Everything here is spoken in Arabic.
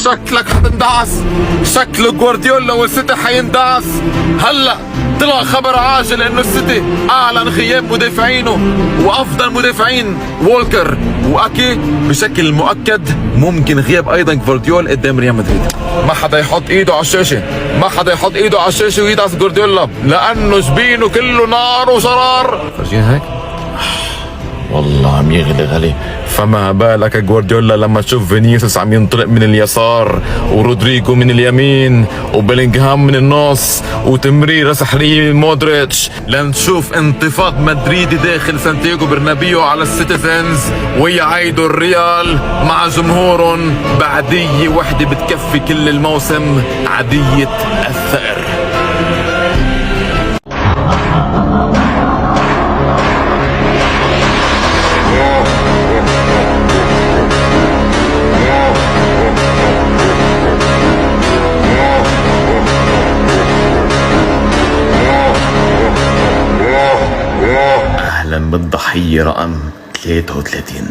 شكلك حتندعس، شكل جوارديولا والسيتي حيندعس. هلا طلع خبر عاجل انه السيتي اعلن غياب مدافعينه وافضل مدافعين وولكر واكي بشكل مؤكد. ممكن غياب ايضا جوارديولا قدام ريال مدريد. ما حدا يحط ايده على الشاشه، ما حدا يحط ايده على الشاشه ويدعس جوارديولا لانه جبينه كله نار وشرار. فرجينا هيك والله عم يغلي غلي. فما بالك جوارديولا لما تشوف فينيسيوس عم ينطلق من اليسار ورودريجو من اليمين وبيلينغهام من النص وتمريره سحريه من مودريتش، لنشوف انتفاض مدريدي داخل سانتياغو برنابيو على السيتيزنز ويعيدوا الريال مع جمهورهم بعدية وحدة بتكفي كل الموسم، عادية الثأر. أهلا بالضحية رقم 33.